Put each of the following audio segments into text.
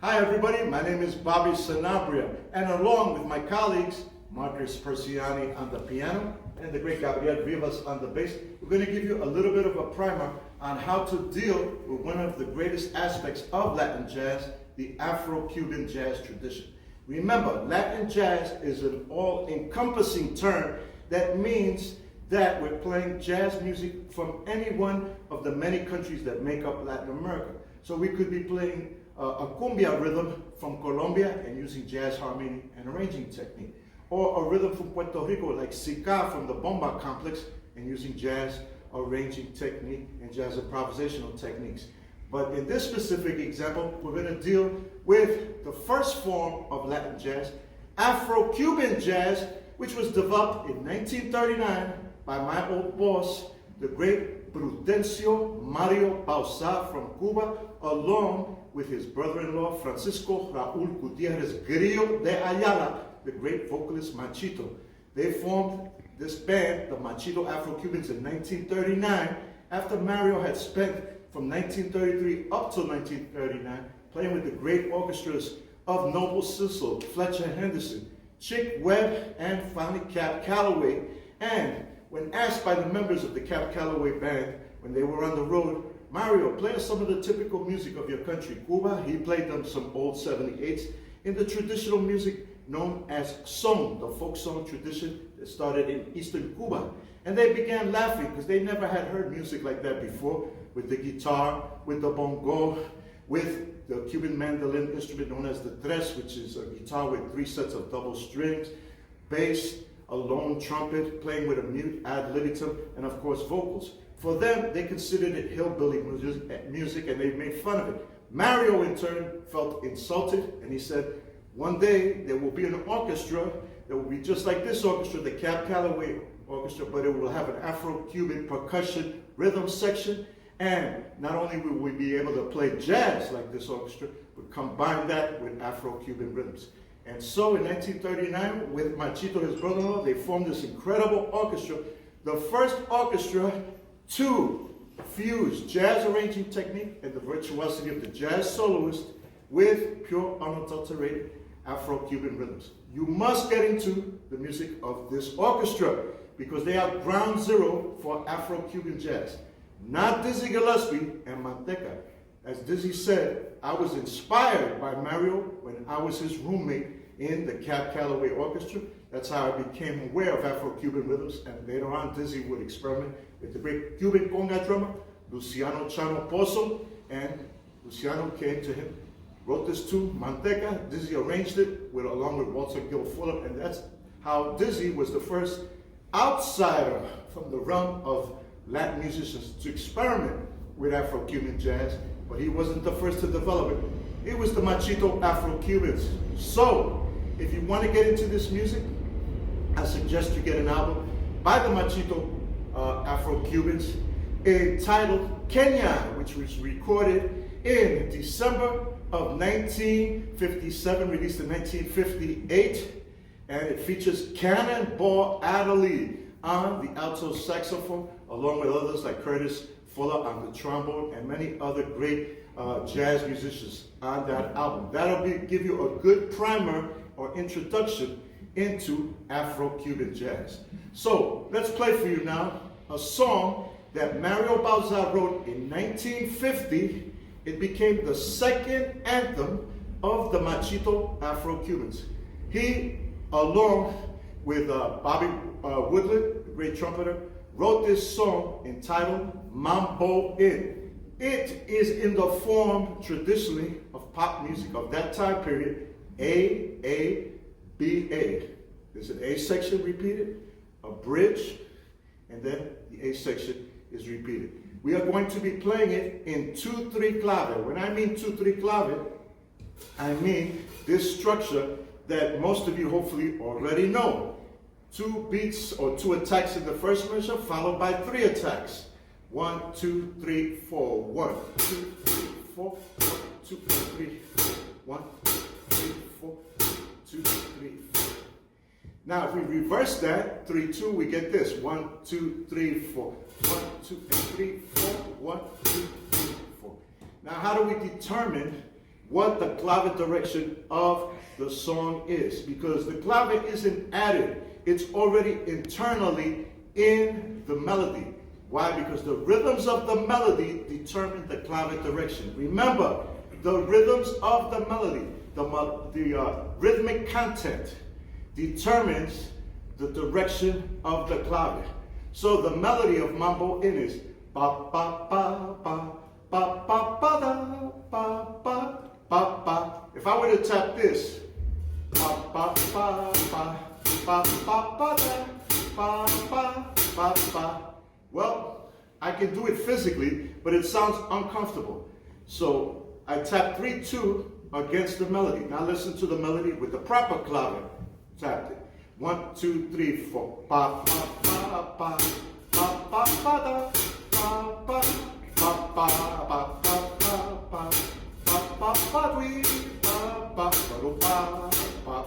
Hi everybody, my name is Bobby Sanabria, and along with my colleagues, Marcus Persiani on the piano and the great Gabriel Rivas on the bass, we're going to give you a little bit of a primer on how to deal with one of the greatest aspects of Latin jazz, the Afro-Cuban jazz tradition. Remember, Latin jazz is an all-encompassing term that means that we're playing jazz music from any one of the many countries that make up Latin America. So we could be playing a cumbia rhythm from Colombia and using jazz harmony and arranging technique. Or a rhythm from Puerto Rico like Sika from the Bomba complex and using jazz arranging technique and jazz improvisational techniques. But in this specific example, we're going to deal with the first form of Latin jazz, Afro-Cuban jazz, which was developed in 1939 by my old boss, the great Prudencio Mario Bauzá from Cuba, along with his brother-in-law, Francisco Raúl Gutiérrez Grillo de Ayala, the great vocalist Machito. They formed this band, the Machito Afro-Cubans, in 1939, after Mario had spent from 1933 up to 1939 playing with the great orchestras of Noble Sissel, Fletcher Henderson, Chick Webb, and finally Cab Calloway. And when asked by the members of the Cab Calloway band, when they were on the road, Mario, play us some of the typical music of your country, Cuba. He played them some old 78s in the traditional music known as son, the folk song tradition that started in eastern Cuba. And they began laughing because they never had heard music like that before, with the guitar, with the bongo, with the Cuban mandolin instrument known as the tres, which is a guitar with 3 sets of double strings, bass, a lone trumpet, playing with a mute ad libitum, and of course vocals. For them, they considered it hillbilly music and they made fun of it. Mario, in turn, felt insulted and he said, one day there will be an orchestra that will be just like this orchestra, the Cab Calloway Orchestra, but it will have an Afro-Cuban percussion rhythm section. And not only will we be able to play jazz like this orchestra, but combine that with Afro-Cuban rhythms. And so in 1939, with Machito, his brother-in-law, they formed this incredible orchestra, the first orchestra to fuse jazz arranging technique and the virtuosity of the jazz soloist with pure unadulterated Afro-Cuban rhythms. You must get into the music of this orchestra because they are ground zero for Afro-Cuban jazz. Not Dizzy Gillespie and Manteca. As Dizzy said, I was inspired by Mario when I was his roommate in the Cab Calloway Orchestra. That's how I became aware of Afro-Cuban rhythms, and later on Dizzy would experiment with the great Cuban conga drummer, Luciano Chano Pozo, and Luciano came to him, wrote this tune, Manteca. Dizzy arranged it along with Walter Gil Fuller, and that's how Dizzy was the first outsider from the realm of Latin musicians to experiment with Afro-Cuban jazz, but he wasn't the first to develop it. It was the Machito Afro-Cubans. So, if you want to get into this music, I suggest you get an album by the Machito Afro-Cubans entitled Kenya, which was recorded in December of 1957, released in 1958, and it features Cannonball Adderley on the alto saxophone, along with others like Curtis Fuller on the trombone, and many other great jazz musicians on that album. That'll give you a good primer or introduction into Afro-Cuban jazz. So let's play for you now a song that Mario Bauzá wrote in 1950. It became the second anthem of the Machito Afro-Cubans. He, along with Bobby Woodland, the great trumpeter, wrote this song entitled Mambo In. It is in the form traditionally of pop music of that time period, A, B, A. There's an A section repeated, a bridge, and then the A section is repeated. We are going to be playing it in 2-3 clave. When I mean 2-3 clave, I mean this structure that most of you hopefully already know. 2 beats or 2 attacks in the first measure, followed by 3 attacks. 1, 2, 3, 4. 1, 2, 3, 4. 1, 2, 3, 4. 1, 2, 3, 4. 2, 3, 4. Now, if we reverse that, 3, 2, we get this. 1, 2, 3, 4. 1, 2, 3, 4. 1, 2, 3, 4. Now, how do we determine what the clave direction of the song is, because the clave isn't added, it's already internally in the melody. Why? Because the rhythms of the melody determine the clave direction. Remember, the rhythms of the melody, the rhythmic content determines the direction of the clave. So the melody of Mambo in is ba ba ba ba ba ba ba da ba ba ba ba. If I were to tap this, ba ba ba ba ba ba ba da ba ba ba ba. Well, I can do it physically, but it sounds uncomfortable. So I tap 3-2 against the melody. Now listen to the melody with the proper clave. Tap it. 1, 2, 3, 4. Ba ba ba ba ba ba ba da ba ba ba ba ba ba ba ba ba ba we ba ba ba ba ba.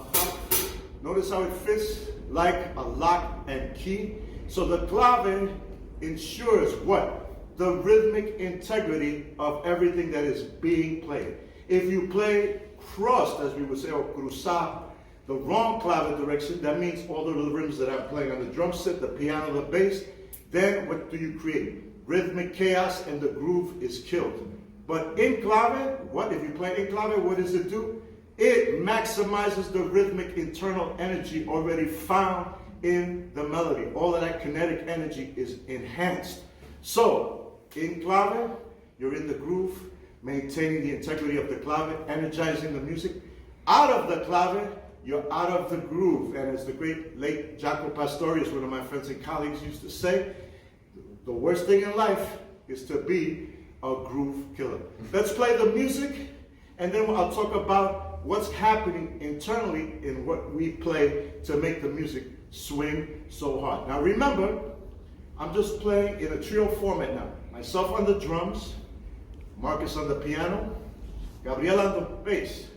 Notice how it fits like a lock and key. So the clave ensures what? The rhythmic integrity of everything that is being played. If you play crossed, as we would say, or cruzado, the wrong clave direction, that means all the rhythms that I'm playing on the drum set, the piano, the bass, then what do you create? Rhythmic chaos, and the groove is killed. But in clave, what? If you play in clave, what does it do? It maximizes the rhythmic internal energy already found in the melody. All of that kinetic energy is enhanced. So, in clave, you're in the groove, maintaining the integrity of the clave, energizing the music. Out of the clave, you're out of the groove. And as the great late Jaco Pastorius, one of my friends and colleagues, used to say, the worst thing in life is to be a groove killer. Let's play the music, and then I'll talk about what's happening internally in what we play to make the music swing so hard. Now remember, I'm just playing in a trio format now. Myself on the drums, Marcus on the piano, Gabriel on the bass.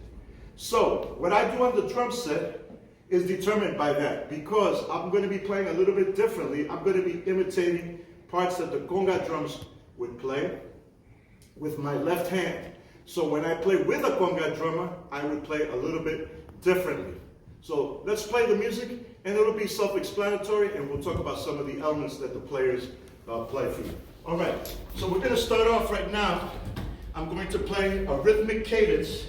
So what I do on the drum set is determined by that, because I'm going to be playing a little bit differently. I'm going to be imitating parts that the conga drums would play with my left hand. So when I play with a conga drummer, I would play a little bit differently. So let's play the music, and it'll be self-explanatory, and we'll talk about some of the elements that the players play for you. All right, so we're going to start off right now. I'm going to play a rhythmic cadence,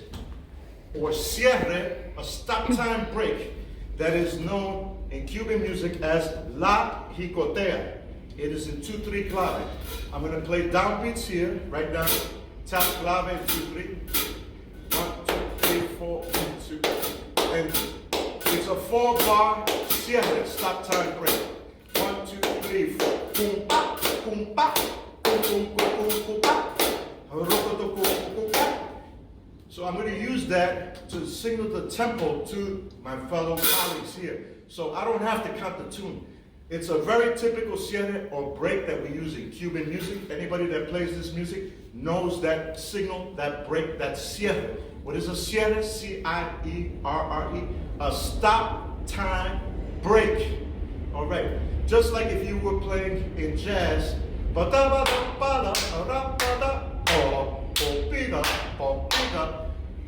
or cierre, a stop time break, that is known in Cuban music as la jicotea. It is in 2-3 clave. I'm going to play downbeats here, right now. Tap clave in 2-3. 1, 2, 3, 4, 1, 2. And it's a 4-bar cierre, stop time break. 1, 2, 3, 4. Boom, ba, boom, ba, boom, boom, boom, boom, boom, ba. So I'm going to use that to signal the tempo to my fellow colleagues here. So I don't have to count the tune. It's a very typical cierre or break that we use in Cuban music. Anybody that plays this music knows that signal, that break, that cierre. What is a cierre? C-I-E-R-R-E. A stop time break. All right. Just like if you were playing in jazz.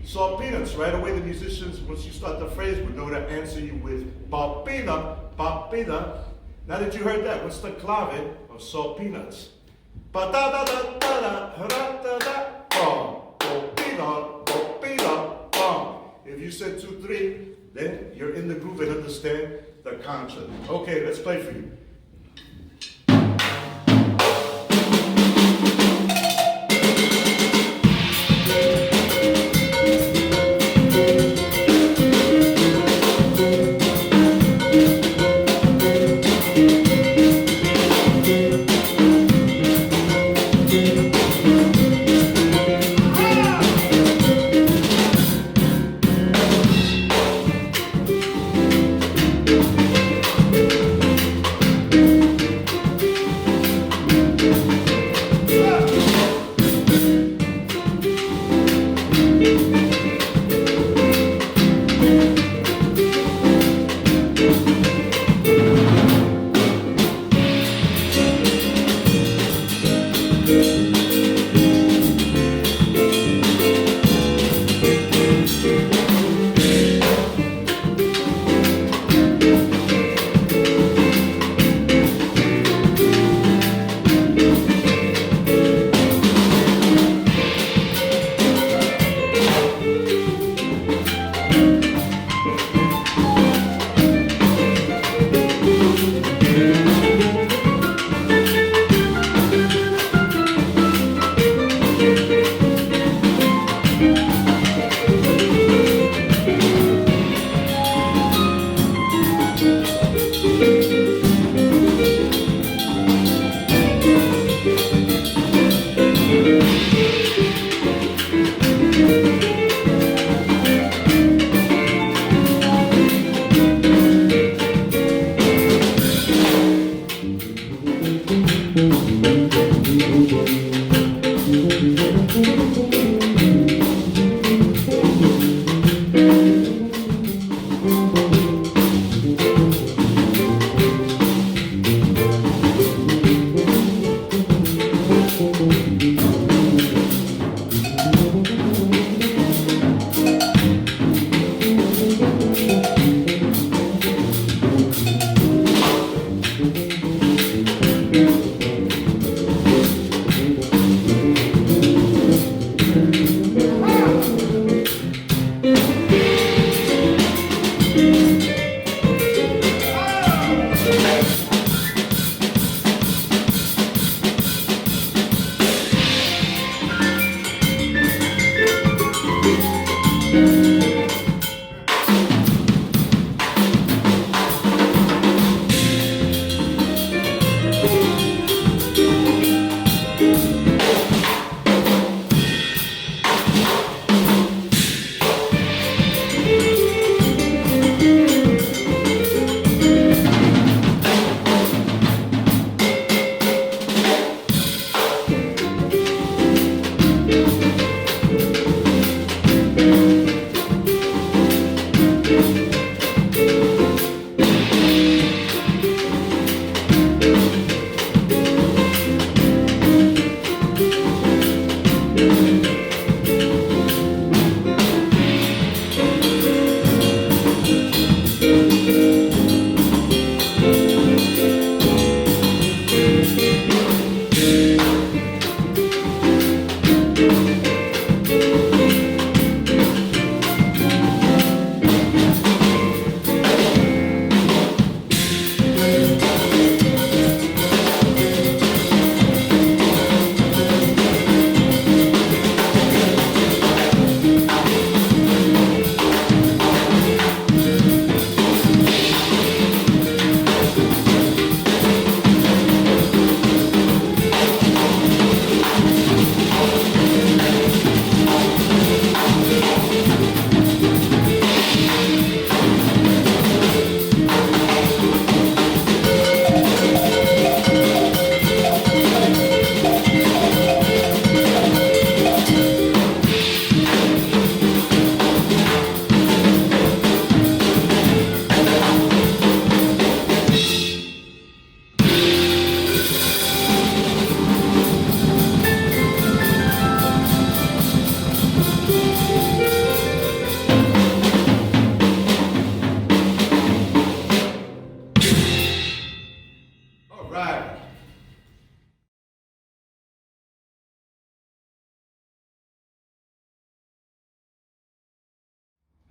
So peanuts, right away the musicians, once you start the phrase, would know to answer you with ba-pina, ba-pina. Now that you heard that, what's the clave of saw peanuts? If you said 2-3, then you're in the groove and understand the concept. Okay, let's play for you.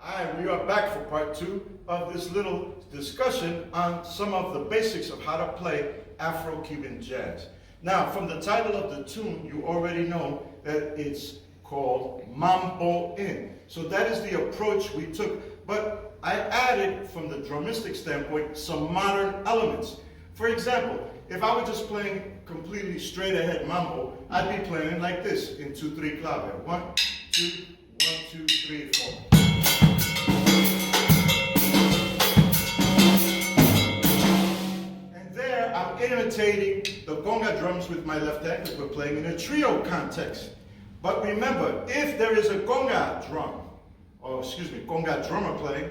Hi, we are back for part 2 of this little discussion on some of the basics of how to play Afro-Cuban jazz. Now, from the title of the tune, you already know that it's called Mambo in. So that is the approach we took. But I added, from the drumistic standpoint, some modern elements. For example, if I were just playing completely straight ahead mambo, I'd be playing like this in 2-3 clave. 1, 2, 1, 2, 3, 4. And there I'm imitating the conga drums with my left hand because we're playing in a trio context. But remember, if there is a conga drum, or excuse me, conga drummer playing,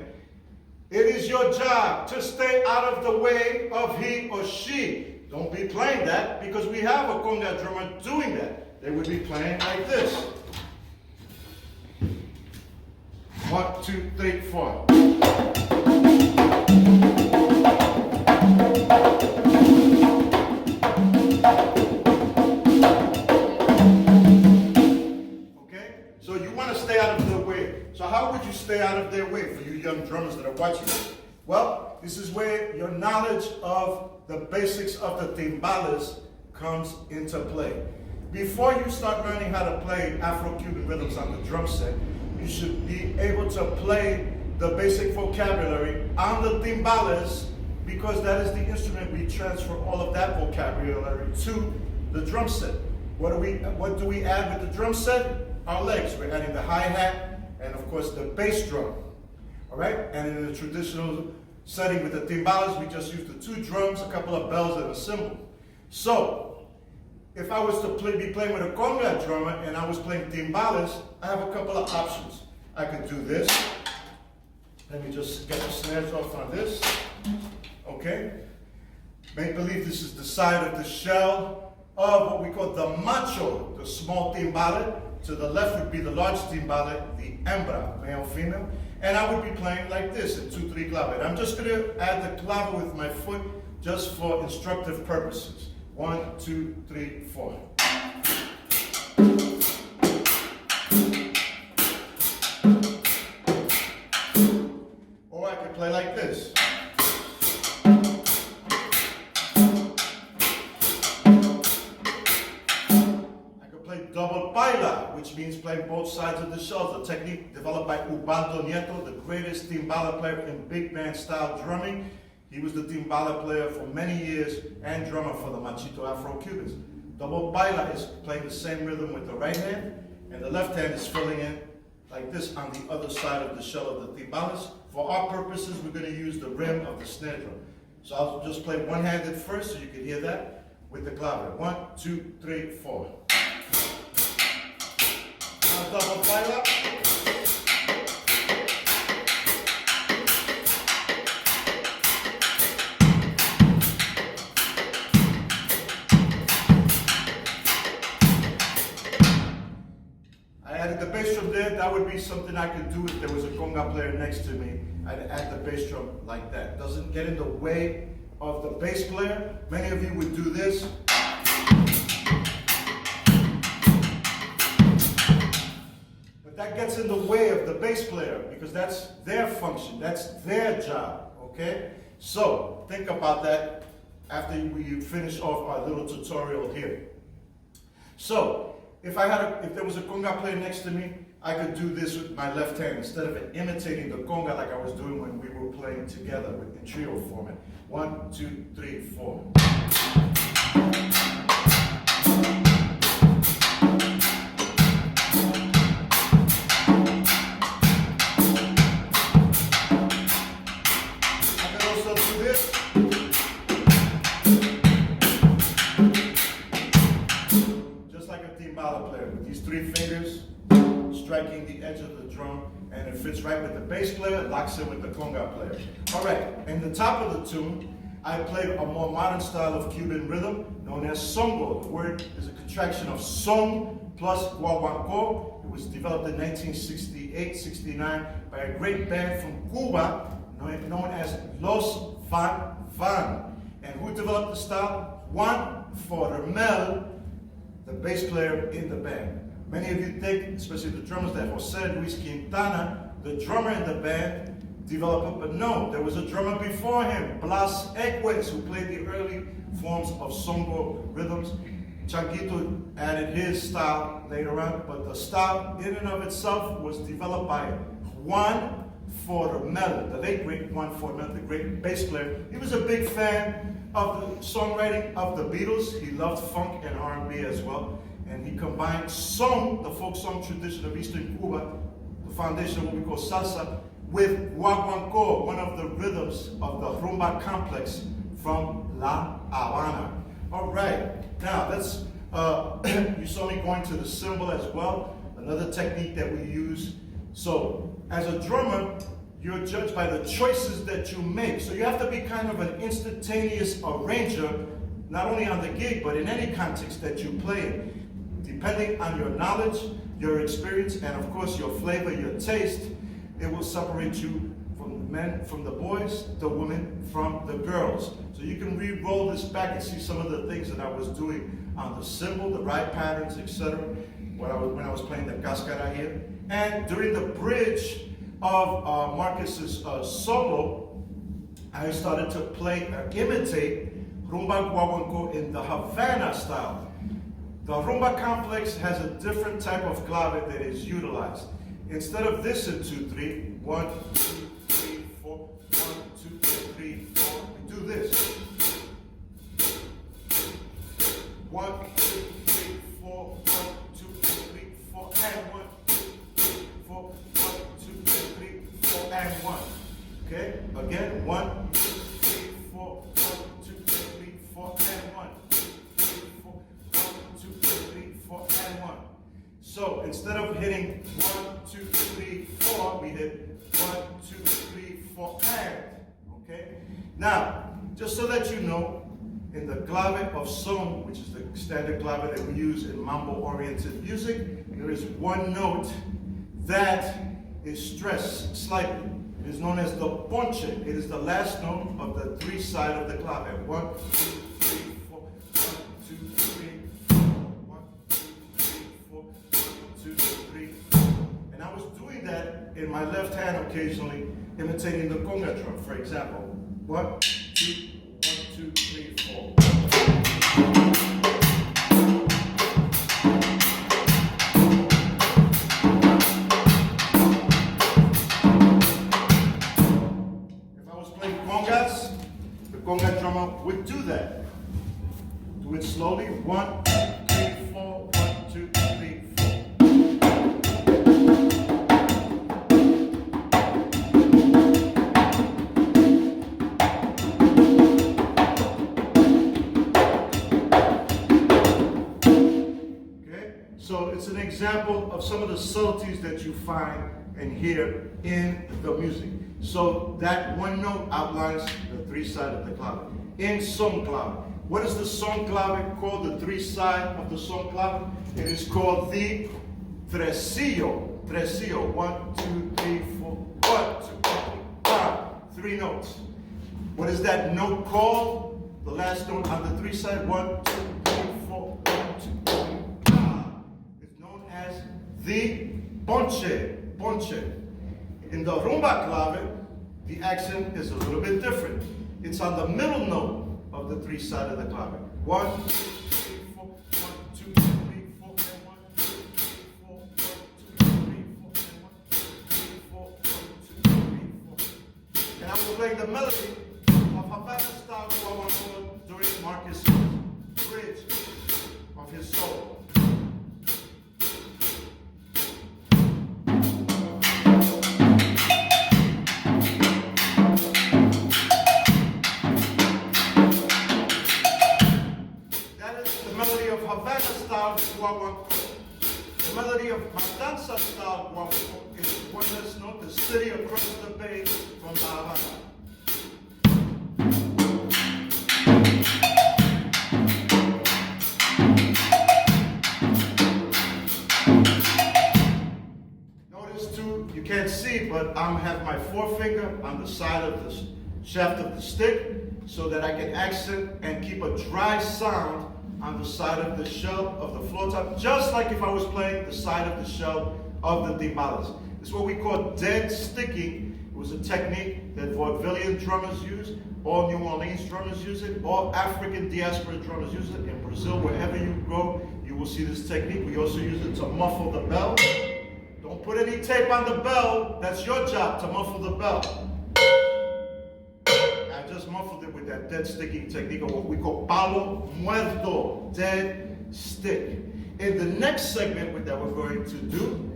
it is your job to stay out of the way of he or she. Don't be playing that because we have a conga drummer doing that. They would be playing like this. 1, 2, 3, 4. Okay? So you want to stay out of their way. So how would you stay out of their way for you young drummers that are watching? Well, this is where your knowledge of the basics of the timbales comes into play. Before you start learning how to play Afro-Cuban rhythms on the drum set, you should be able to play the basic vocabulary on the timbales because that is the instrument we transfer all of that vocabulary to the drum set. What do we add with the drum set? Our legs. We're adding the hi-hat and of course the bass drum. All right? And in the traditional setting with the timbales, we just use the 2 drums, a couple of bells, and a cymbal. So, if I was to be playing with a conga drummer and I was playing timbales, I have a couple of options. I could do this. Let me just get the snares off on this. Okay? Make believe this is the side of the shell of what we call the macho, the small timbale. To the left would be the large timbale, the hembra, male, female. And I would be playing like this in 2-3 clave. And I'm just going to add the clave with my foot just for instructive purposes. 1, 2, 3, 4. Or I could play like this. Double baila, which means playing both sides of the shells, a technique developed by Ubaldo Nieto, the greatest timbale player in big band style drumming. He was the timbale player for many years and drummer for the Machito Afro-Cubans. Double baila is playing the same rhythm with the right hand, and the left hand is filling in like this on the other side of the shell of the timbales. For our purposes, we're going to use the rim of the snare drum. So I'll just play one-handed first so you can hear that with the clave. 1, 2, 3, 4. Double baila. I added the bass drum there. That would be something I could do if there was a conga player next to me. I'd add the bass drum like that. Doesn't get in the way of the bass player. Many of you would do this. That gets in the way of the bass player because that's their function, that's their job, okay? So, think about that after we finish off our little tutorial here. So, if there was a conga player next to me, I could do this with my left hand instead of imitating the conga like I was doing when we were playing together in trio format. 1, 2, 3, 4. These 3 fingers striking the edge of the drum, and it fits right with the bass player, locks in with the conga player. All right, in the top of the tune, I played a more modern style of Cuban rhythm known as songo. The word is a contraction of son plus guaguancó. It was developed in 1968-69 by a great band from Cuba known as Los Van Van. And who developed the style? Juan Formel, the bass player in the band. Many of you think, especially the drummers, that Jose Luis Quintana the drummer in the band, developed, but no, there was a drummer before him, Blas Equez, who played the early forms of songo rhythms. Changuito added his style later on, but the style in and of itself was developed by Juan Formel, the late great Juan Formel, the great bass player. He was a big fan of the songwriting of the Beatles. He loved funk and R&B as well. And he combined song, the folk song tradition of Eastern Cuba, the foundation of what we call salsa, with guaguancó, one of the rhythms of the rumba complex from La Habana. All right, now let's, you saw me going to the cymbal as well, another technique that we use. So as a drummer, you're judged by the choices that you make. So you have to be kind of an instantaneous arranger, not only on the gig, but in any context that you play in. Depending on your knowledge, your experience, and of course your flavor, your taste, it will separate you from the men, from the boys, the women, from the girls. So you can re-roll this back and see some of the things that I was doing on the cymbal, the ride patterns, etc. When I was playing the cascara here. And during the bridge of Marcus's solo, I started to play, imitate rumba guaguancó in the Havana style. The rumba complex has a different type of clave that is utilized. Instead of this in 2-3, 1, 2, 3, 4, 1, 2, 3, 4, we do this. 1, 2, 3, 4, 1, 2, 3, 4, and 1, 2, 3, 4, 1, 2, 3, 4, and 1. Okay? Again, 1, 2, 3, 4, 1, 2, 3, 4, and 1. 2, 3, 4, and 1. So instead of hitting 1, 2, 3, 4, we hit 1, 2, 3, 4, and. Okay? Now, just so that you know, in the clave of son, which is the standard clave that we use in Mambo-oriented music, there is one note that is stressed slightly. It is known as the Ponche. It is the last note of the three side of the clave. 1, 2, 3, 4, 1, 2, 3, 4, 1, 2, 3, 4, 1, 2, 3. And I was doing that in my left hand occasionally, imitating the conga drum, for example. 1, 2, 1, 2, 3, 4. Conga drummer would do that. Do it slowly. 1, 2, 3, 4. 1, 2, 3, 4. Okay? So it's an example of some of the subtleties that you find and hear in the music. So that one note outlines the three sides of the clave. In son clave. What is the son clave called? The three side of the son clave? It is called the tresillo. Tresillo. 1, 2, 3, 4. 1, 2, 3, 5. 3 notes. What is that note called? The last note on the three side. 1, 2, 3, 4. 1, 2, 3, 5. It's known as the ponche. Ponche. In the rumba clave, the accent is a little bit different. It's on the middle note of the three side of the clave. 1, 2, 3, 4, 1, 2, 3, 4, and 1, 2, 3, 4, 1, 2, 3, 4, and 1, 2, 3, 4, 1, 2, 3, 4. And I was playing the melody of Havana style guaguancó during Marcus' bridge of his solo. Havana style guaguancó. The melody of Matanza style guaguancó is one less note, the city across the bay from La Habana. Notice too, you can't see, but I have my forefinger on the side of the shaft of the stick so that I can accent and keep a dry sound on the side of the shell of the floor top, just like if I was playing the side of the shell of the timbales. It's what we call dead sticking. It was a technique that vaudevillian drummers use, all New Orleans drummers use it, all African diaspora drummers use it. In Brazil, wherever you go, you will see this technique. We also use it to muffle the bell. Don't put any tape on the bell. That's your job, to muffle the bell. I just muffled it with that dead sticking technique, or what we call palo muerto, dead stick. In the next segment that we're going to do,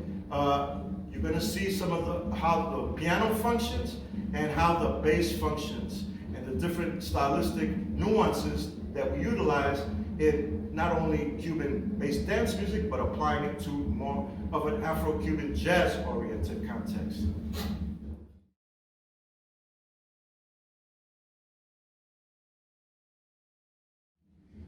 you're going to see some of how the piano functions and how the bass functions, and the different stylistic nuances that we utilize in not only Cuban-based dance music, but applying it to more of an Afro-Cuban jazz-oriented context.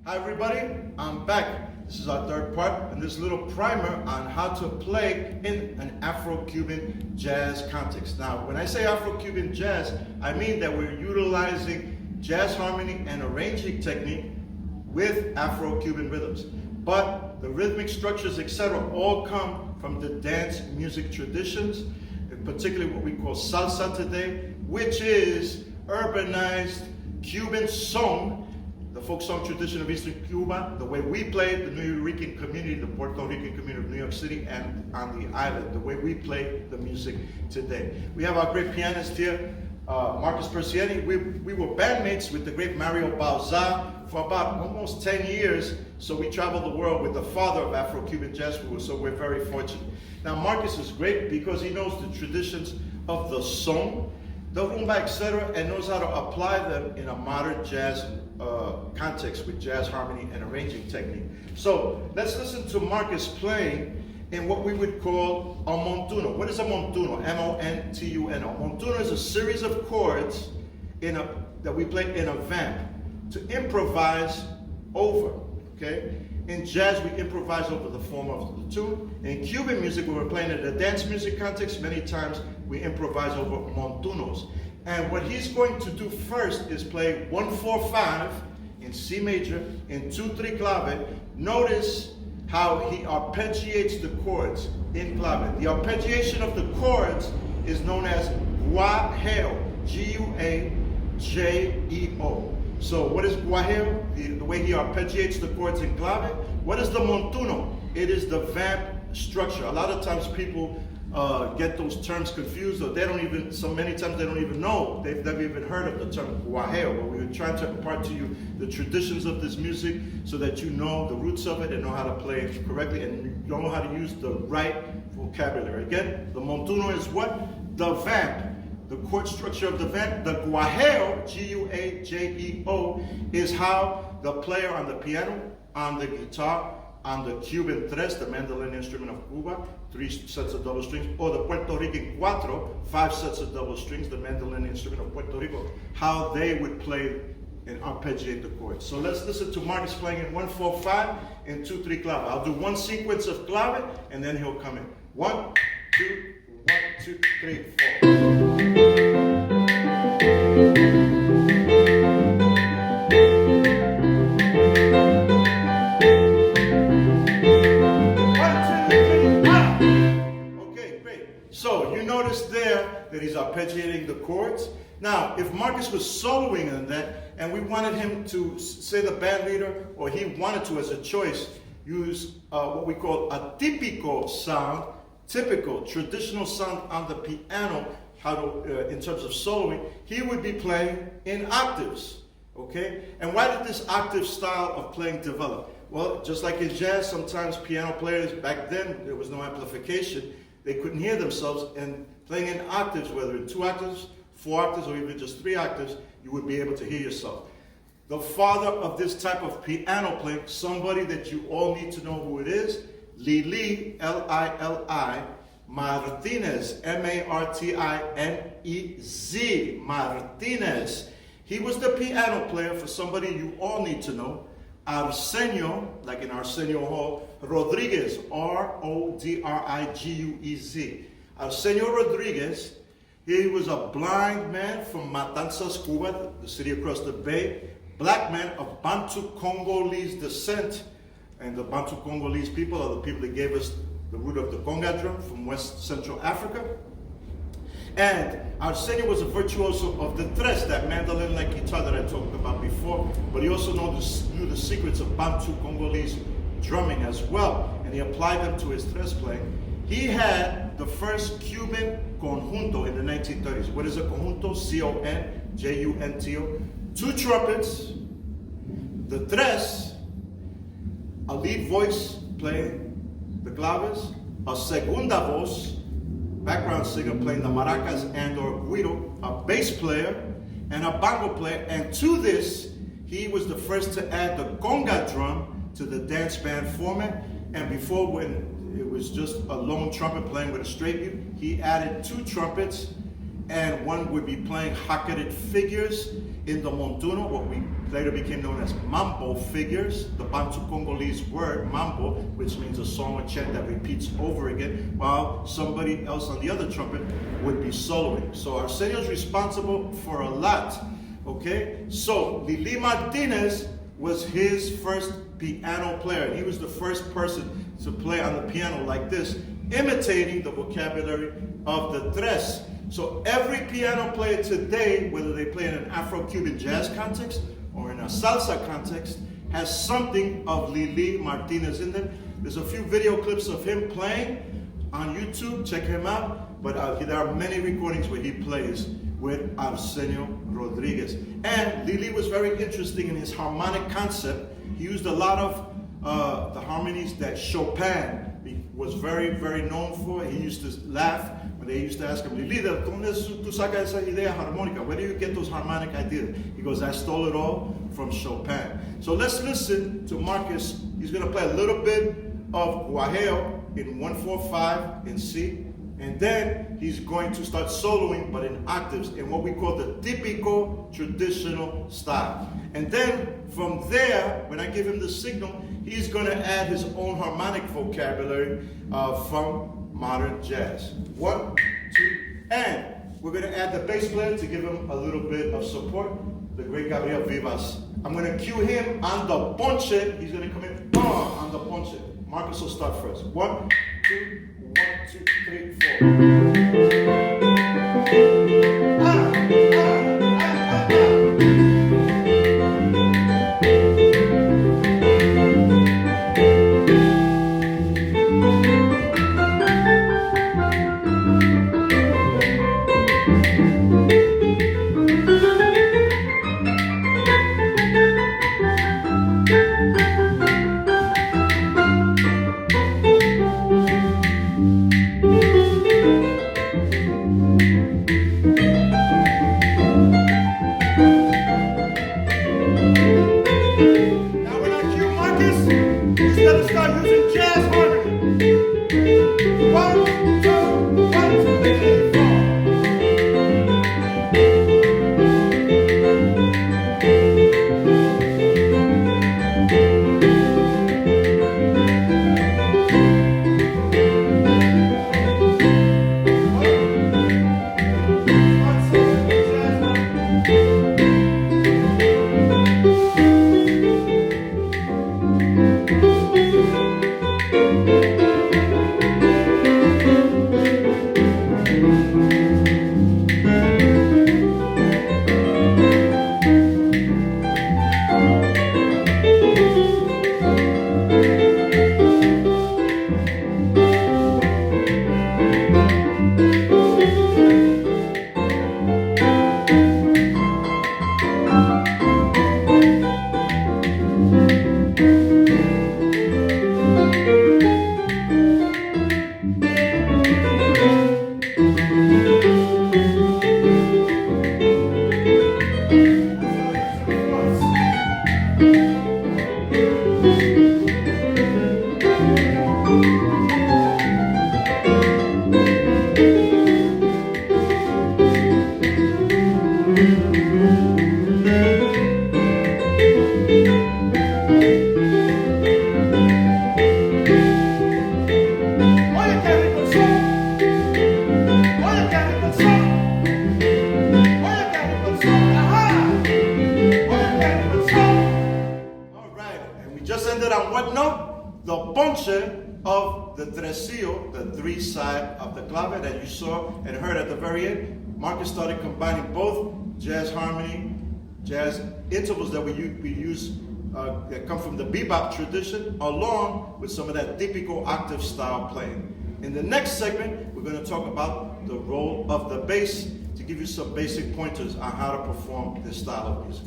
Hi everybody, I'm back. This is our third part, and this little primer on how to play in an Afro-Cuban jazz context. Now, when I say Afro-Cuban jazz, I mean that we're utilizing jazz harmony and arranging technique with Afro-Cuban rhythms. But the rhythmic structures, etc., all come from the dance music traditions, particularly what we call salsa today, which is urbanized Cuban song, the folk song tradition of Eastern Cuba, the way we play the New York community, the Puerto Rican community of New York City, and on the island, the way we play the music today. We have our great pianist here, Marcus Persiani. We were bandmates with the great Mario Bauza for about almost 10 years, so we traveled the world with the father of Afro-Cuban jazz, so we're very fortunate. Now Marcus is great because he knows the traditions of the son, the rumba, etc., and knows how to apply them in a modern jazz context with jazz harmony and arranging technique. So let's listen to Marcus playing in what we would call a montuno. What is a montuno? M-O-N-T-U-N-O. Montuno is a series of chords that we play in a vamp to improvise over, okay? In jazz, we improvise over the form of the tune. In Cuban music, when we're playing in a dance music context, many times we improvise over montunos. And what he's going to do first is play 1-4-5 in C major, in 2-3 clave. Notice how he arpeggiates the chords in clave. The arpeggiation of the chords is known as guajeo, G-U-A-J-E-O. So what is guajeo? The way he arpeggiates the chords in clave. What is the montuno? It is the vamp structure. A lot of times people get those terms confused, or they don't even, so many times they don't even know, they've never even heard of the term guajeo, but we were trying to impart to you the traditions of this music so that you know the roots of it and know how to play it correctly and you know how to use the right vocabulary. Again, the montuno is what? The vamp. The chord structure of the vamp. The guajeo, G-U-A-J-E-O, is how the player on the piano, on the guitar, on the Cuban tres, the mandolin instrument of Cuba, 3 sets of double strings, or the Puerto Rican cuatro, 5 sets of double strings, the mandolin instrument of Puerto Rico, how they would play and arpeggiate the chords. So let's listen to Marcus playing in 1-4-5 and 2-3 clave. I'll do one sequence of clave and then he'll come in. 1, 2, 1, 2, 3, 4. So you notice there that he's arpeggiating the chords. Now, if Marcus was soloing on that, and we wanted him to, say the band leader, or he wanted to as a choice, use what we call a típico sound, typical, traditional sound on the piano, how to, in terms of soloing, he would be playing in octaves, okay? And why did this octave style of playing develop? Well, just like in jazz, sometimes piano players, back then, there was no amplification. They couldn't hear themselves, and playing in octaves, whether in 2 octaves, 4 octaves, or even just 3 octaves, you would be able to hear yourself. The father of this type of piano playing, somebody that you all need to know who it is, Lili, L-I-L-I, Martinez, M-A-R-T-I-N-E-Z, Martinez. He was the piano player for somebody you all need to know, Arsenio, like in Arsenio Hall, Rodriguez, R-O-D-R-I-G-U-E-Z. Arsenio Rodriguez, he was a blind man from Matanzas, Cuba, the city across the bay, black man of Bantu Congolese descent. And the Bantu Congolese people are the people that gave us the root of the conga drum from West Central Africa. And Arsenio was a virtuoso of the tres, that mandolin-like guitar that I talked about before, but he also knew the secrets of Bantu Congolese drumming as well, and he applied them to his tres playing. He had the first Cuban conjunto in the 1930s. What is a conjunto? C-O-N-J-U-N-T-O. 2 trumpets, the tres, a lead voice playing the claves, a segunda voz, background singer playing the maracas and or guiro, a bass player, and a bongo player. And to this, he was the first to add the conga drum to the dance band format. And before, when it was just a lone trumpet playing with a straight mute, he added 2 trumpets, and one would be playing hakaret figures in the montuno, what we later became known as Mambo figures, the Bantu Congolese word Mambo, which means a song or chant that repeats over again, while somebody else on the other trumpet would be soloing. So Arsenio's responsible for a lot, okay? So Lili Martinez was his first piano player. He was the first person to play on the piano like this, imitating the vocabulary of the tres. So every piano player today, whether they play in an Afro-Cuban jazz context or in a salsa context, has something of Lili Martinez in them. There's a few video clips of him playing on YouTube, check him out, but there are many recordings where he plays with Arsenio Rodriguez. And Lili was very interesting in his harmonic concept. He used a lot of the harmonies that Chopin was very, very known for. He used to laugh when they used to ask him, Lili, ¿cómo tú sacas esa idea harmónica? Where do you get those harmonic ideas? He goes, I stole it all from Chopin. So let's listen to Marcus. He's going to play a little bit of Guajeo in 1-4-5 in C. And then he's going to start soloing, but in octaves, in what we call the typical traditional style. And then from there, when I give him the signal, he's going to add his own harmonic vocabulary from modern jazz. 1, 2, and we're going to add the bass player to give him a little bit of support, the great Gabriel Vivas. I'm going to cue him on the Ponche. He's going to come in on the Ponche. Marcus will start first. 1, 2, 1, 2, 3, 4. of the tresillo, the three side of the clave that you saw and heard at the very end. Marcus started combining both jazz harmony, jazz intervals that we use that come from the bebop tradition, along with some of that typical octave style playing. In the next segment, we're going to talk about the role of the bass to give you some basic pointers on how to perform this style of music.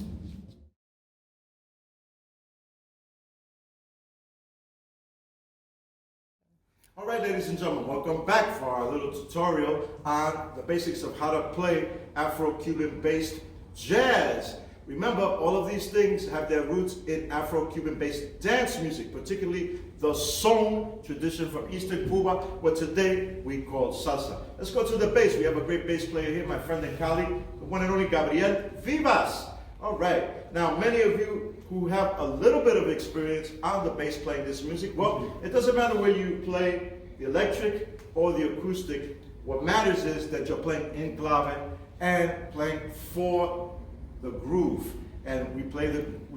All right, ladies and gentlemen, welcome back for our little tutorial on the basics of how to play Afro-Cuban based jazz. Remember, all of these things have their roots in Afro-Cuban based dance music, particularly the son tradition from Eastern Cuba, what today we call salsa. Let's go to the bass. We have a great bass player here, my friend and colleague, the one and only Gabriel Vivas. All right, now many of you who have a little bit of experience on the bass playing this music, well, it doesn't matter whether you play the electric or the acoustic. What matters is that you're playing in clave and playing for the groove, and we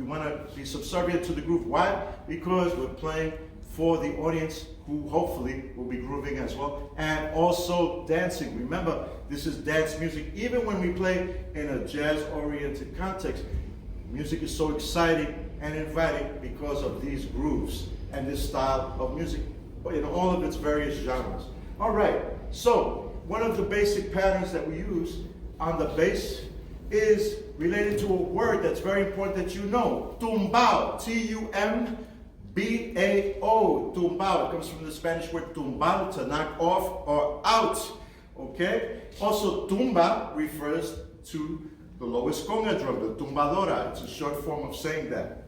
want to be subservient to the groove. Why? Because we're playing for the audience, who hopefully will be grooving as well, and also dancing. Remember, this is dance music. Even when we play in a jazz-oriented context, music is so exciting and inviting because of these grooves and this style of music in all of its various genres. All right, so one of the basic patterns that we use on the bass is related to a word that's very important that you know, tumbao, T-U-M-B-A-O, tumbao. It comes from the Spanish word tumbal, to knock off or out, okay? Also, tumba refers to the lowest conga drum, the tumbadora. It's a short form of saying that.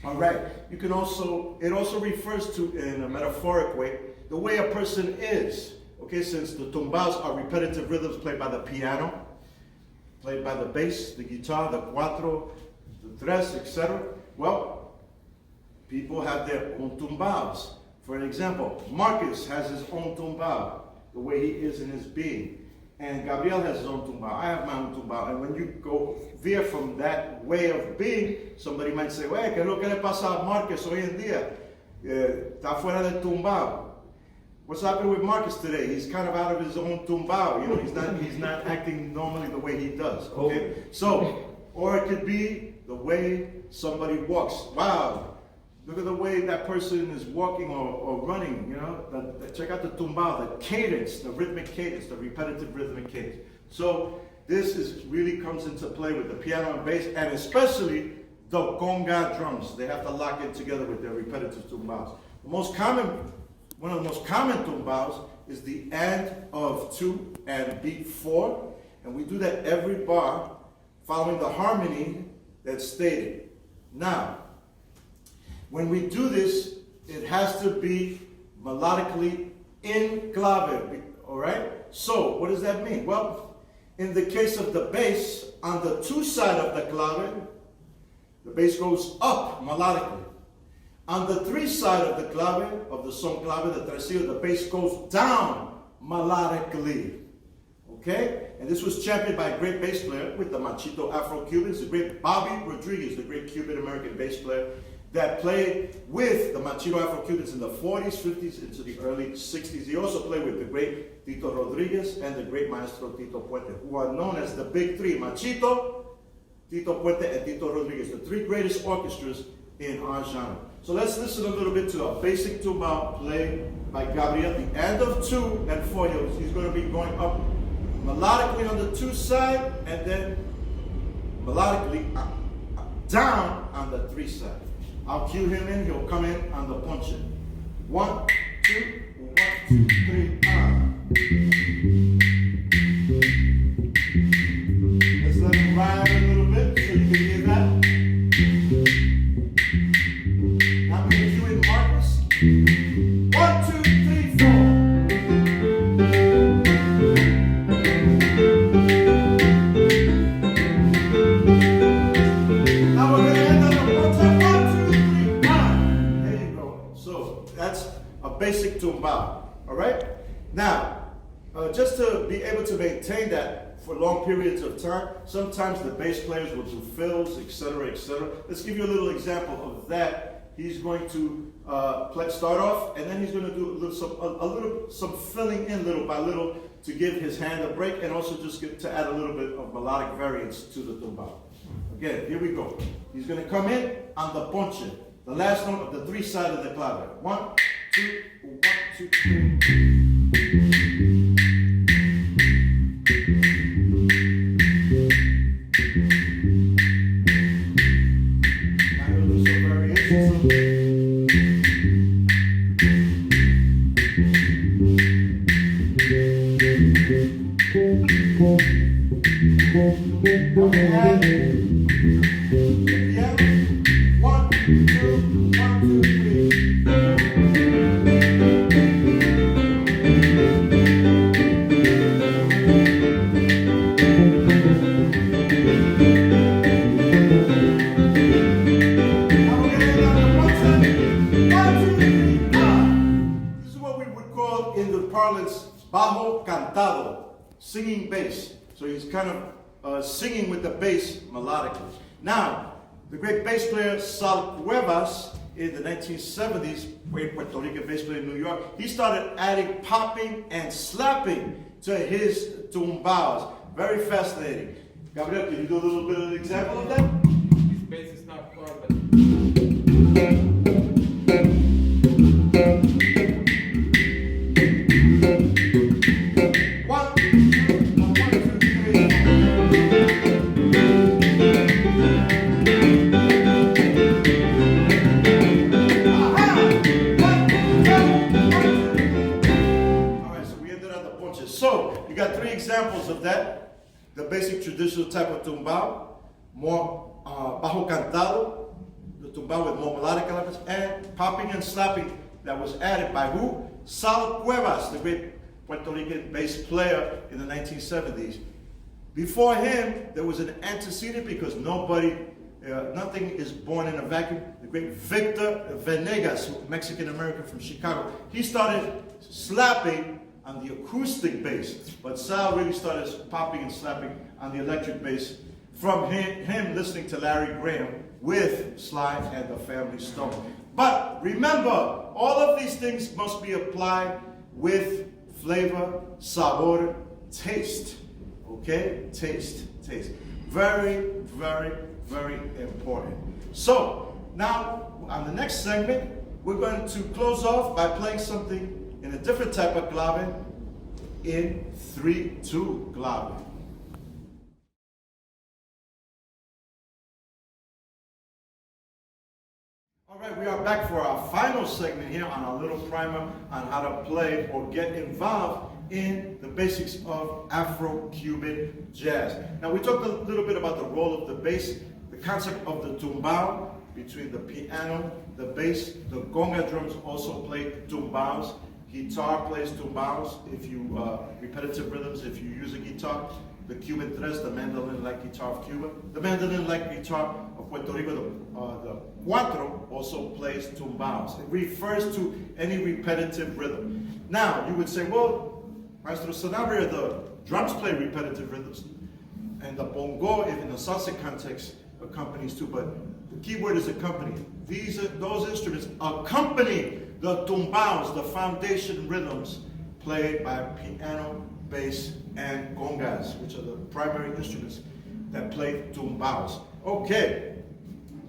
All right, it also refers to, in a metaphoric way, the way a person is, okay? Since the tumbaos are repetitive rhythms played by the piano, played by the bass, the guitar, the cuatro, the tres, etc. Well, people have their own tumbaos. For an example, Marcus has his own tumbao, the way he is in his being. And Gabriel has his own tumbao. I have my own tumbao. And when you go veer from that way of being, somebody might say, "Well, ¿qué es lo que le pasa a Marcus hoy en día? Está fuera del tumbao." What's happening with Marcus today? He's kind of out of his own tumbao. You know, he's not acting normally the way he does. Okay? So, or it could be the way somebody walks. Wow, look at the way that person is walking or running, you know. Check out the tumbao, the cadence, the rhythmic cadence, the repetitive rhythmic cadence. So this really comes into play with the piano and bass, and especially the conga drums. They have to lock in together with their repetitive tumbaos. One of the most common tumbaos is the and of 2 and beat 4. And we do that every bar following the harmony that's stated. Now, when we do this, it has to be melodically in clave, all right? So, what does that mean? Well, in the case of the bass, on the 2 side of the clave, the bass goes up melodically. On the 3 side of the clave, of the son clave, the tresillo, the bass goes down melodically. Okay? And this was championed by a great bass player with the Machito Afro-Cubans, the great Bobby Rodriguez, the great Cuban-American bass player that played with the Machito Afro-Cubans in the 40s, 50s, into the early 60s. He also played with the great Tito Rodriguez and the great maestro Tito Puente, who are known as the Big Three: Machito, Tito Puente, and Tito Rodriguez, the 3 greatest orchestras in our genre. So let's listen a little bit to a basic tumbao played by Gabriel. The end of 2 and 4, he's going to be going up melodically on the 2 side and then melodically down on the 3 side. I'll cue him in, he'll come in on the Ponche. 1, 2, 1, 2, 3, Let's let him ride a little bit so you can hear that. Now I'm going to cue in Marcus. 1, 2, 3, 4. Basic tumbao, all right? Now, just to be able to maintain that for long periods of time, sometimes the bass players will do fills, etc., etc. Let's give you a little example of that he's going to start off, and then he's going to do some filling in little by little to give his hand a break, and also just to add a little bit of melodic variance to the tumbao. Again, here we go. He's going to come in on the ponche, the last note of the three sides of the clave. 1, 2, 1, 2, 3. Bajo cantado, singing bass. So he's kind of singing with the bass melodically. Now, the great bass player Sal Cuevas in the 1970s, great Puerto Rican bass player in New York, he started adding popping and slapping to his tumbaos. Very fascinating. Gabriel, can you do a little bit of an example of that? His bass is not far, but... So, you got three examples of that. The basic traditional type of tumbao, more bajo cantado, the tumbao with more melodic elements, and popping and slapping that was added by who? Sal Cuevas, the great Puerto Rican bass player in the 1970s. Before him, there was an antecedent because nothing is born in a vacuum. The great Victor Venegas, Mexican-American from Chicago, he started slapping on the acoustic bass, but Sal really started popping and slapping on the electric bass from him listening to Larry Graham with Sly and the Family Stone. But remember, all of these things must be applied with flavor, sabor, taste. Okay? Taste. Very, very, very important. So, now, on the next segment, we're going to close off by playing something in a different type of clave, in 3/2 clave. All right, we are back for our final segment here on our little primer on how to play or get involved in the basics of Afro-Cuban jazz. Now, we talked a little bit about the role of the bass, the concept of the tumbao between the piano, the bass, the conga drums also play tumbaos. Guitar plays tumbaos, if you, repetitive rhythms, if you use a guitar. The Cuban tres, the mandolin-like guitar of Cuba. The mandolin-like guitar of Puerto Rico, the cuatro, also plays tumbaos. It refers to any repetitive rhythm. Now, you would say, well, Maestro Sanabria, the drums play repetitive rhythms. And the bongo, in the salsa context, accompanies too, but the key word is accompany. Those instruments accompany the tumbaos, the foundation rhythms played by piano, bass, and congas, which are the primary instruments that play tumbaos. Okay,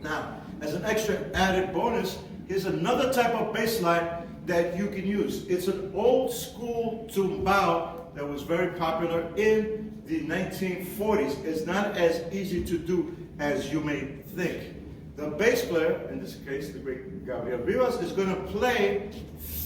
now, as an extra added bonus, here's another type of bass line that you can use. It's an old school tumbao that was very popular in the 1940s. It's not as easy to do as you may think. The bass player, in this case, the great Gabriel Vivas, is going to play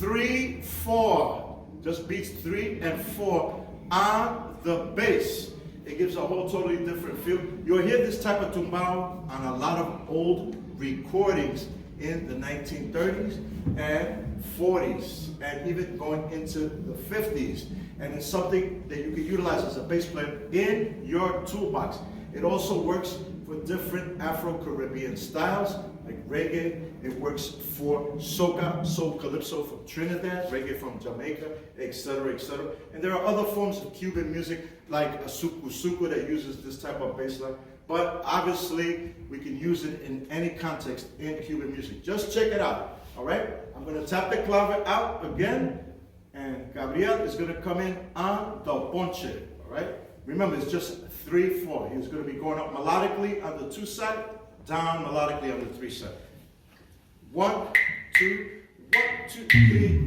3/4, just beats 3 and 4 on the bass. It gives a whole totally different feel. You'll hear this type of tumbao on a lot of old recordings in the 1930s and 40s, and even going into the 50s. And it's something that you can utilize as a bass player in your toolbox. It also works for different Afro-Caribbean styles, like reggae. It works for soca, soul calypso from Trinidad, reggae from Jamaica, etc., etc. And there are other forms of Cuban music, like a suku-suku that uses this type of bass line. but obviously we can use it in any context in Cuban music. Just check it out, all right? I'm going to tap the clave out again, and Gabriel is going to come in on the ponche, all right? Remember, it's just 3/4. He's going to be going up melodically on the 2 side, down melodically on the 3 side. 1, 2, 1, 2, 3.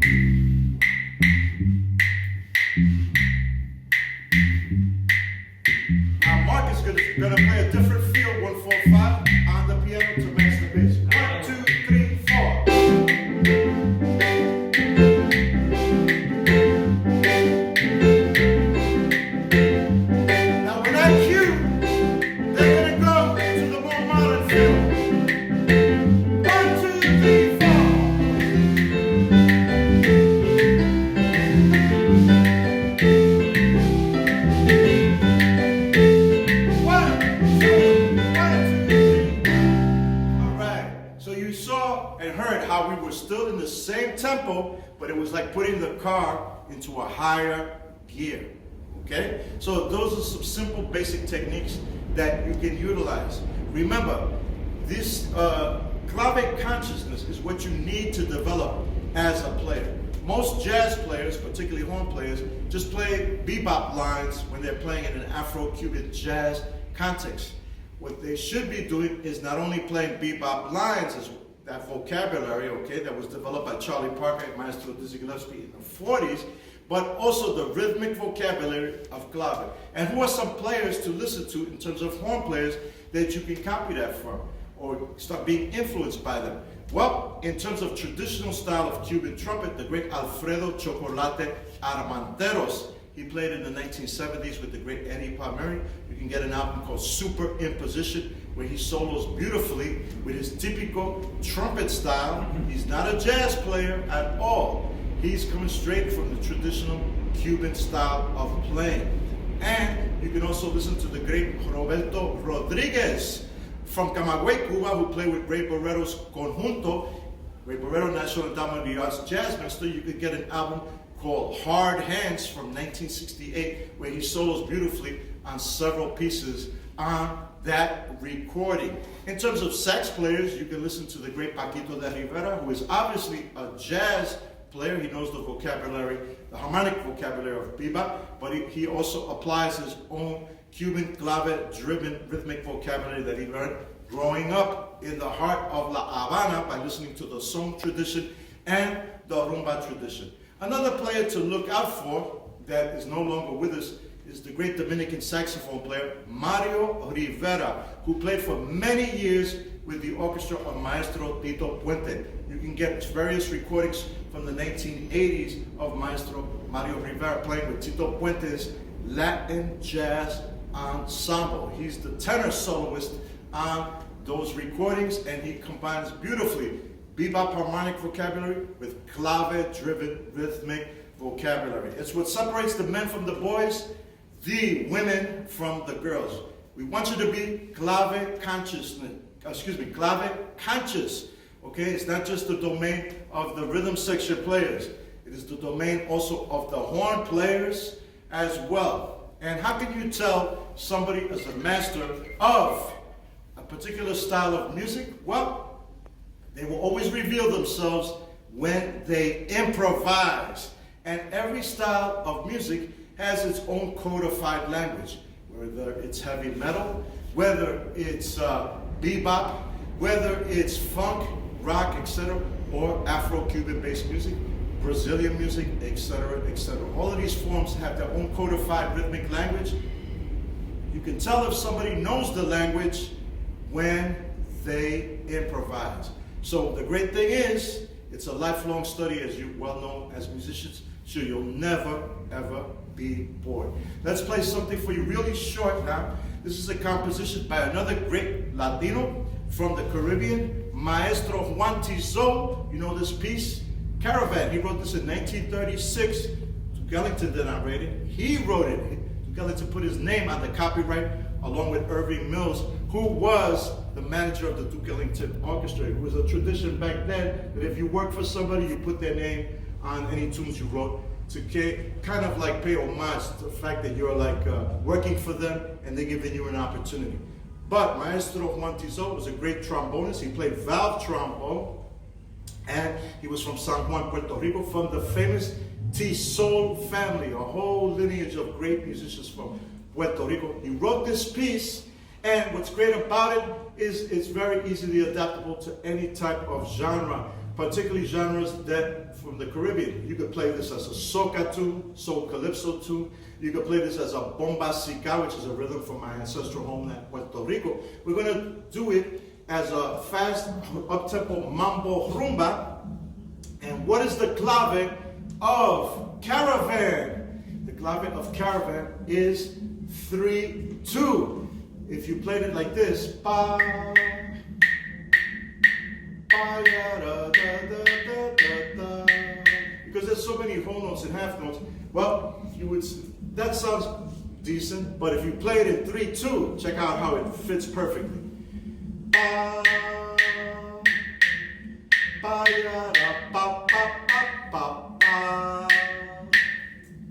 Now Mark is gonna play a different feel, 1, 4, 5 on the piano to match the bass. 1, 2, 3, 4. Now when I cue, they're gonna go to the more modern feel. 1, 2, 3, 4. How we were still in the same tempo, but it was like putting the car into a higher gear, okay? So those are some simple basic techniques that you can utilize. Remember, this clave consciousness is what you need to develop as a player. Most jazz players, particularly horn players, just play bebop lines when they're playing in an Afro-Cuban jazz context. What they should be doing is not only playing bebop lines as that vocabulary, okay, that was developed by Charlie Parker and Maestro Dizzy Gillespie in the 40s, but also the rhythmic vocabulary of clave. And who are some players to listen to in terms of horn players that you can copy that from or start being influenced by them? Well, in terms of traditional style of Cuban trumpet, the great Alfredo Chocolate Armenteros, he played in the 1970s with the great Eddie Palmieri. You can get an album called Superimposition, where he solos beautifully with his typical trumpet style. He's not a jazz player at all. He's coming straight from the traditional Cuban style of playing. And you can also listen to the great Roberto Rodriguez from Camagüey, Cuba, who played with Ray Barretto's Conjunto. Ray Barretto, National Endowment of the Arts Jazz Master. You could get an album called Hard Hands from 1968, where he solos beautifully on several pieces on that recording. In terms of sax players, you can listen to the great Paquito de Rivera, who is obviously a jazz player. He knows the vocabulary, the harmonic vocabulary of bebop, but he also applies his own Cuban clave-driven rhythmic vocabulary that he learned growing up in the heart of La Habana by listening to the son tradition and the rumba tradition. Another player to look out for that is no longer with us is the great Dominican saxophone player, Mario Rivera, who played for many years with the orchestra of Maestro Tito Puente. You can get various recordings from the 1980s of Maestro Mario Rivera playing with Tito Puente's Latin Jazz Ensemble. He's the tenor soloist on those recordings, and he combines beautifully bebop harmonic vocabulary with clave-driven rhythmic vocabulary. It's what separates the men from the boys, the women from the girls. We want you to be clave conscious, okay? It's not just the domain of the rhythm section players. It is the domain also of the horn players as well. And how can you tell somebody is a master of a particular style of music? Well, they will always reveal themselves when they improvise. And every style of music has its own codified language, whether it's heavy metal, whether it's bebop, whether it's funk, rock, etc., or Afro-Cuban based music, Brazilian music, etc., etc. All of these forms have their own codified rhythmic language. You can tell if somebody knows the language when they improvise. So the great thing is, it's a lifelong study, as you well know as musicians, so you'll never, ever be bored. Let's play something for you really short now. This is a composition by another great Latino from the Caribbean, Maestro Juan Tizon. You know this piece? Caravan. He wrote this in 1936. Duke Ellington did not write it. He wrote it. Duke Ellington put his name on the copyright along with Irving Mills, who was the manager of the Duke Ellington Orchestra. It was a tradition back then that if you worked for somebody, you put their name on any tunes you wrote to kind of like pay homage to the fact that you're like working for them and they're giving you an opportunity. But Maestro Juan Tizot was a great trombonist. He played valve trombone, and he was from San Juan, Puerto Rico, from the famous Tizol family, a whole lineage of great musicians from Puerto Rico. He wrote this piece, and what's great about it is it's very easily adaptable to any type of genre, particularly genres that from the Caribbean. You could play this as a soca tune, soul calypso tune. You could play this as a bomba sica, which is a rhythm from my ancestral homeland, Puerto Rico. We're going to do it as a fast, up-tempo mambo rumba. And what is the clave of caravan? The clave of caravan is 3-2. If you played it like this, ba, ba, ya, da, da, da, da, da, da. Because there's so many whole notes and half notes, well, you would, that sounds decent, but if you play it in 3-2, check out how it fits perfectly. Ba, ba, ya, da, ba, ba, ba, ba, ba.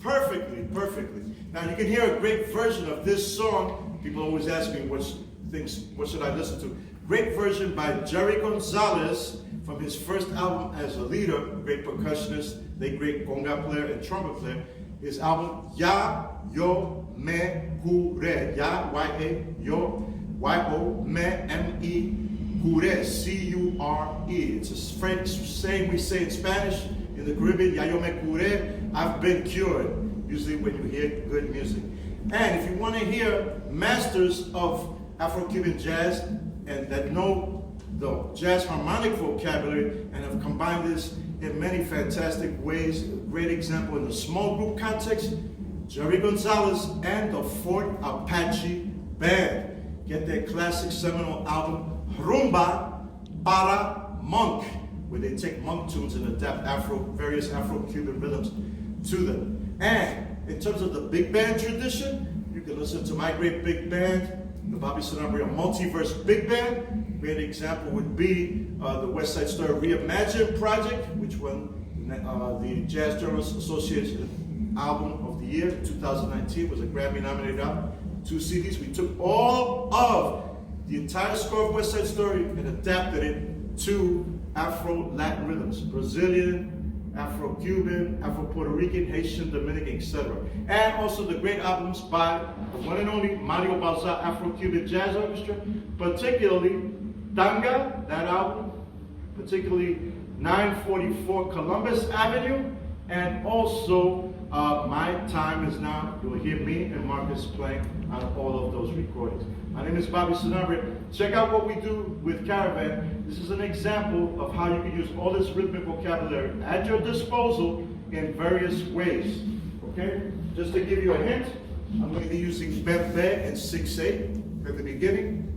Perfectly, perfectly. Now you can hear a great version of this song. People always ask me what should I listen to. Great version by Jerry Gonzalez from his first album as a leader, great percussionist, the great conga player and trumpet player. His album, Ya Yo Me Cure, Ya, Y-A, Yo, Y-O, Me, M-E, Cure, C-U-R-E. It's a French saying we say in Spanish, in the Caribbean, Ya Yo Me Cure, I've been cured, usually when you hear good music. And if you want to hear masters of Afro-Cuban jazz and that know the jazz harmonic vocabulary and have combined this in many fantastic ways, a great example in the small group context, Jerry Gonzalez and the Fort Apache Band. Get their classic seminal album, Rumba para Monk, where they take monk tunes and adapt various Afro-Cuban rhythms to them. And in terms of the big band tradition, you can listen to my great big band, the Bobby Sanabria Multiverse Big Band. Great example would be the West Side Story Reimagined Project, which won the Jazz Journalists Association Album of the Year 2019. Was a Grammy nominated album, 2 CDs. We took all of the entire score of West Side Story and adapted it to Afro-Latin rhythms, Brazilian, Afro-Cuban, Afro-Puerto Rican, Haitian, Dominican, etc. And also the great albums by the one and only Mario Balza Afro-Cuban Jazz Orchestra, particularly Tanga, that album, particularly 944 Columbus Avenue, and also My Time Is Now. You will hear me and Marcus playing on all of those recordings. My name is Bobby Sanabria. Check out what we do with Caravan. This is an example of how you can use all this rhythmic vocabulary at your disposal in various ways. Okay? Just to give you a hint, I'm going to be using Bembe and 6/8 at the beginning.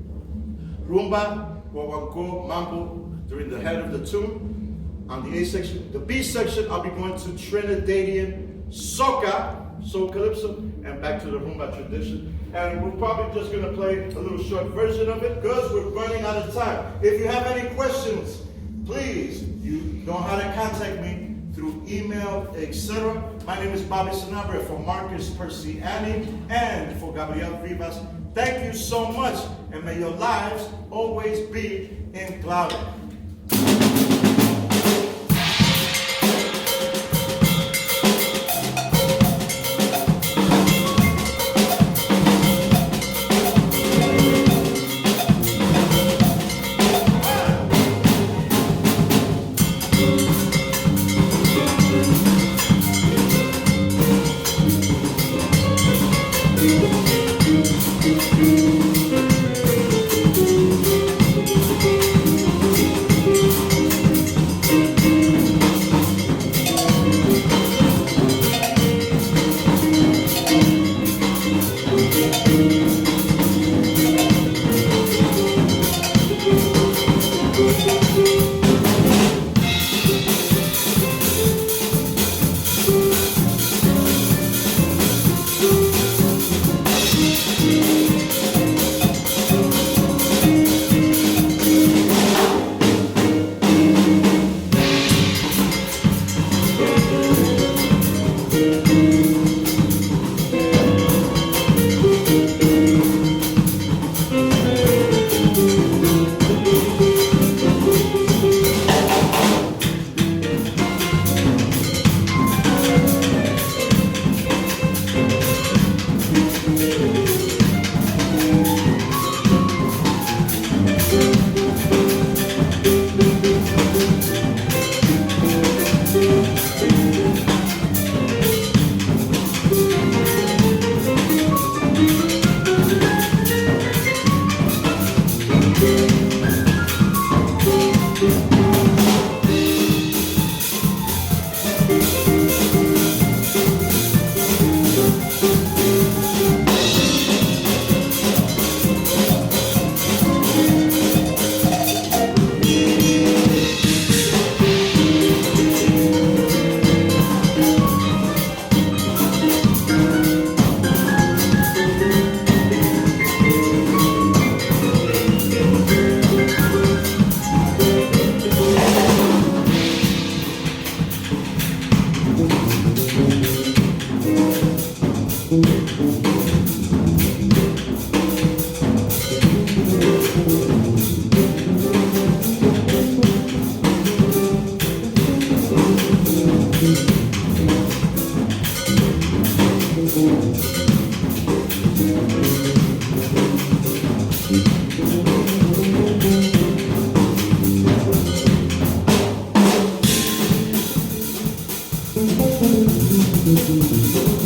Rumba, Guaguancó, Mambo during the head of the tune. On the A section, the B section, I'll be going to Trinidadian soca, soul calypso, and back to the rumba tradition. And we're probably just going to play a little short version of it because we're running out of time. If you have any questions, please, you know how to contact me through email, etc. My name is Bobby Sanabria for Marcus Persiani and for Gabriel Vivas. Thank you so much, and may your lives always be in cloud. Thank you.